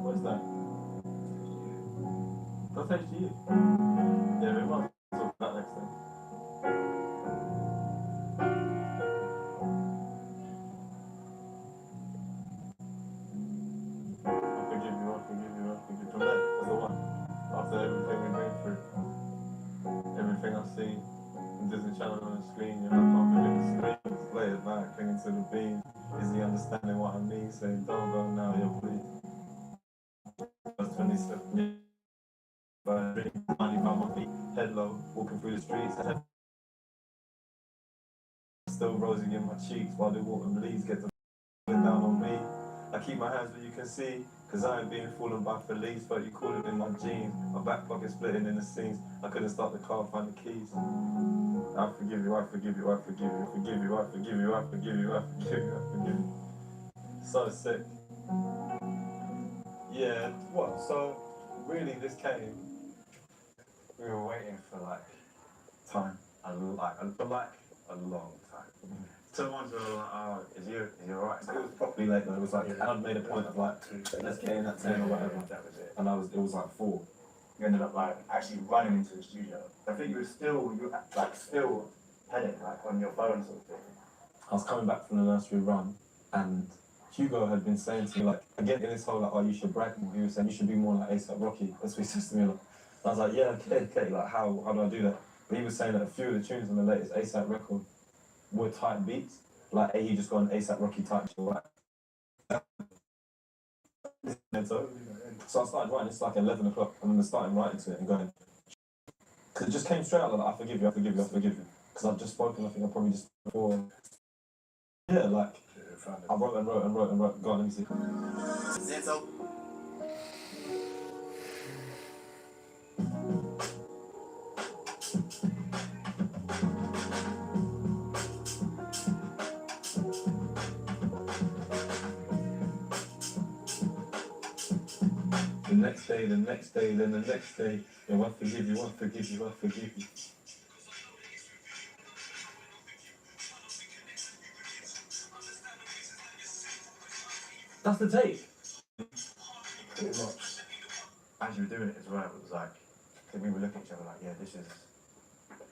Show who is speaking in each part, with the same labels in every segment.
Speaker 1: What's that? That's HGU. Yeah, we might talk about that next time. I forgive you, I forgive you, I forgive you. From that, that's the one. After everything we've been through, everything I've seen, Disney Channel on the screen, you know, I can't forget the screams late at night, clinging to the beam. Is he understanding what I mean? Saying, don't go now, you're please. That's 27 years. But money by my feet, head low, walking through the streets. Still rosy in my cheeks while the water bleeds, get the down on me. I keep my hands where you can see, cause I ain't being fallen by Felice, but you call it in my jeans. My back pocket splitting in the seams. I couldn't start the car, find the keys. I forgive you, I forgive you, I forgive you, I forgive you, I forgive you, I forgive you, I forgive you, I forgive you. So sick. Yeah, what? So really this came. We were waiting for like time. A long time. Someone was like, oh, is you alright? It was properly late though. It was like, and I'd made a point of like, let's get in at 10 or whatever. That was it. And it was like 4. You ended up like actually running into the studio. I think you were still heading like on your phone sort of thing. I was coming back from the nursery run and Hugo had been saying to me like, again in this whole like, oh you should brag more. He was saying you should be more like ASAP Rocky. That's what he says to me. Like, I was like, yeah, okay, like how do I do that? But he was saying that a few of the tunes on the latest ASAP record were tight beats. Like he just got an ASAP Rocky type shit. Like, so I started writing, it's like 11 o'clock, and then I started writing to it and going, because it just came straight out like, I forgive you, I forgive you, I forgive you. Because I've just spoken, I think I probably just before. Yeah, like, I wrote and wrote and wrote and wrote. Go on, let me see. Zenzo. The next day, the next day, then the next day. Yo, I forgive you, I forgive you, I forgive you. That's the take. Pretty much. As you were doing it as well, it was like, we were looking at each other like, yeah, this is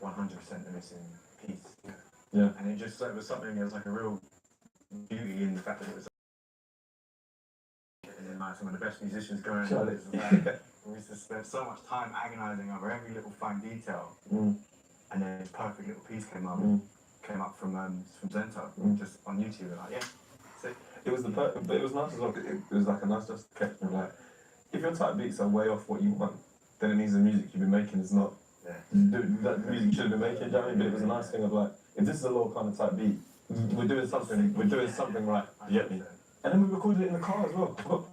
Speaker 1: 100% the missing piece. Yeah. And it just it was something, there was like a real beauty in the fact that it was and like some of the best musicians going on it. We used to spend so much time agonising over every little fine detail. And then this perfect little piece came up from Zento, just on YouTube, and like, yeah. So it was but it was nice as well. It was like a nice justification of like, if your type beats are way off what you want, then it means the music you've been making is not that music you should have been making. Do you know what I mean? But it was a nice thing of like, if this is a Loyle Carner type beat, we're doing something right. You get me? And then we recorded it in the car as well.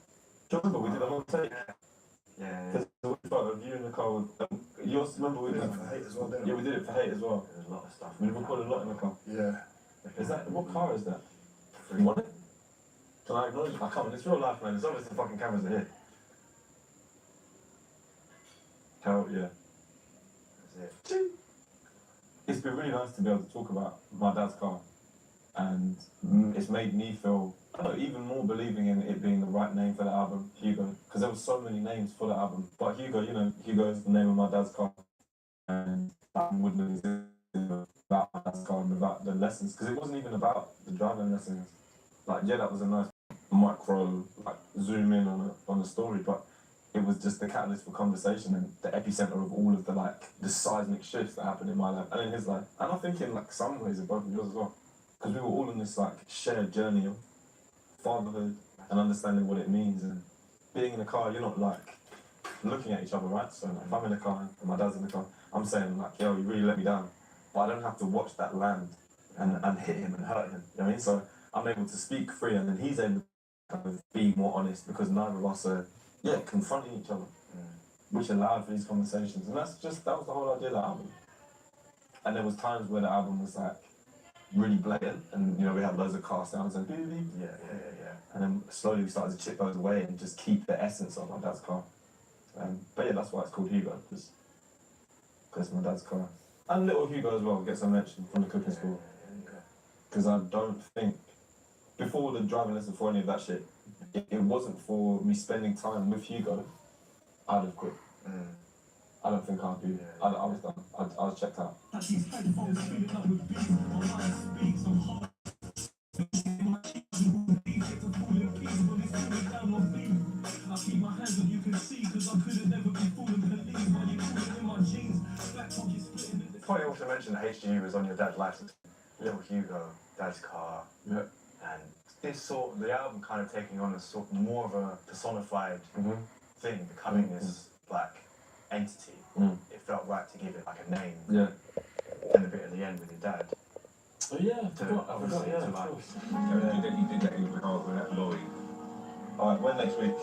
Speaker 1: Do you remember we did a whole take? Yeah. There's a photo of you in the car with yours. Remember we did it for Hate as well. Yeah, we did it for Hate as well. There's a lot of stuff. We recorded a lot in the car. Yeah. Is that what car is that? You want it? Can I acknowledge it? I can't. It's real life, man. It's obviously the fucking cameras are here. Hell yeah. That's it. It's been really nice to be able to talk about my dad's car, and it's made me feel even more believing in it being the right name for the album, Hugo, because there were so many names for the album. But Hugo, you know, Hugo is the name of my dad's car, and that wouldn't exist without my dad's car and without the lessons, because it wasn't even about the driving lessons. Like, yeah, that was a nice micro, like, zoom in on the story, but it was just the catalyst for conversation and the epicenter of all of the, like, the seismic shifts that happened in my life and in his life. And I think in, like, some ways in both of yours as well. Because we were all on this, like, shared journey of fatherhood and understanding what it means. And being in a car, you're not, like, looking at each other, right? So, like, if I'm in a car and my dad's in the car, I'm
Speaker 2: I'm saying like, yo, you really let me down. But I don't have to watch that land and hit him and hurt him. You know what I mean? So I'm able to speak free, and then he's able to kind of be more honest because neither of us are, confronting each other, which allowed for these conversations. And that was the whole idea of the album. And there was times where the album was like really blatant, and we had loads of car sounds and beep, beep.
Speaker 1: Yeah.
Speaker 2: And then slowly we started to chip those away and just keep the essence of my dad's car. But yeah, that's why it's called Hugo, because my dad's car. And little Hugo as well gets a mention from the cooking school. Because I don't think, before the driving lesson, for any of that shit, it wasn't for me spending time with Hugo, I'd have quit. I don't think I'd do. I was done. I was checked out.
Speaker 1: Probably also mentioned that HGU was on your dad's license. Little Hugo, dad's car.
Speaker 2: Yeah.
Speaker 1: And the album kind of taking on a more of a personified thing, becoming this like entity. It felt right to give it like a name.
Speaker 2: Yeah.
Speaker 1: And a bit at the end with your dad.
Speaker 2: Oh yeah, I forgot, yeah, of course.
Speaker 3: You did that in Bernard with that Loyle.
Speaker 2: Alright, when next week?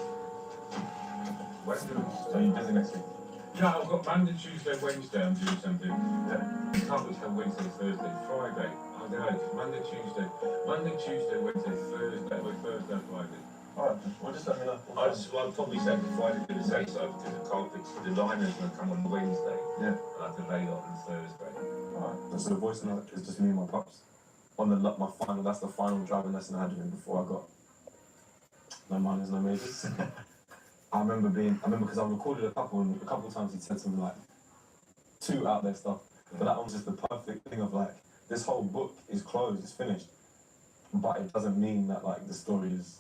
Speaker 2: So you busy next week?
Speaker 3: Yeah, I've got Monday, Tuesday, Wednesday, I'm doing something.
Speaker 1: Yeah.
Speaker 3: Can't tell Wednesday, Thursday, Friday. I don't know, it's Monday, Tuesday, Wednesday, Thursday, Friday.
Speaker 2: Alright, well just let me know.
Speaker 3: I'd probably say the Friday to the say so because the carpets, the liners will come on Wednesday.
Speaker 2: Yeah.
Speaker 3: And I have to lay it on Thursday.
Speaker 2: Alright, so the voice note is just me and my pops. That's the final driving lesson I had with him before I got no minors, no majors. I remember because I recorded a couple of times he said something like too out there stuff. But that was just the perfect thing of like, this whole book is closed, it's finished. But it doesn't mean that like the story is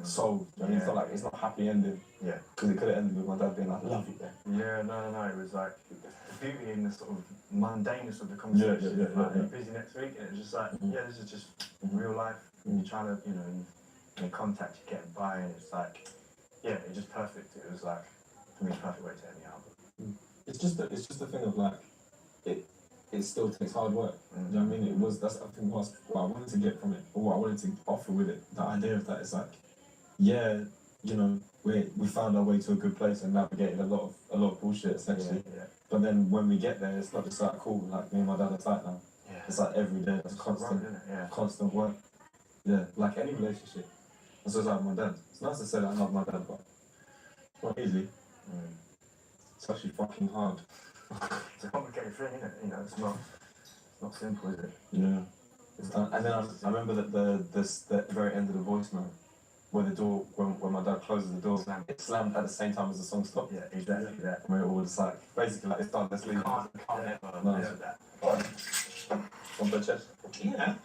Speaker 2: solved. I mean, it's not like it's not happy ending.
Speaker 1: Yeah.
Speaker 2: Because it could have ended with my dad being like, love you there.
Speaker 1: Yeah, no. It was like the beauty in the sort of mundaneness of the conversation.
Speaker 2: Yeah.
Speaker 1: Are you busy next week? And it's just like, this is just real life. You're trying to, in contact, you're getting by, and it's like, it's just perfect. It was like, for me, the perfect way to end the album.
Speaker 2: It's just a thing of like, it still takes hard work. You know what I mean? That's I think what I wanted to get from it, or what I wanted to offer with it. The idea of that is like, we found our way to a good place and navigated a lot of bullshit essentially.
Speaker 1: Yeah.
Speaker 2: But then when we get there, it's not just like cool. Like me and my dad are tight now.
Speaker 1: Yeah.
Speaker 2: It's like every day. It's constant, constant work. Yeah, like any relationship. And so it's like my dad. It's nice to say that I love my dad, but it's not easy. It's actually fucking hard.
Speaker 1: It's a complicated thing, isn't it? It's not simple, is it?
Speaker 2: Yeah. And then I remember that the very end of the voice note, where the door, when my dad closes the door, it slammed at the same time as the song stopped.
Speaker 1: Yeah, exactly that.
Speaker 2: Where it was like, basically like, it's done, let's leave.
Speaker 1: Can't ever
Speaker 2: No.
Speaker 1: do that.
Speaker 2: On the chest.
Speaker 3: Yeah.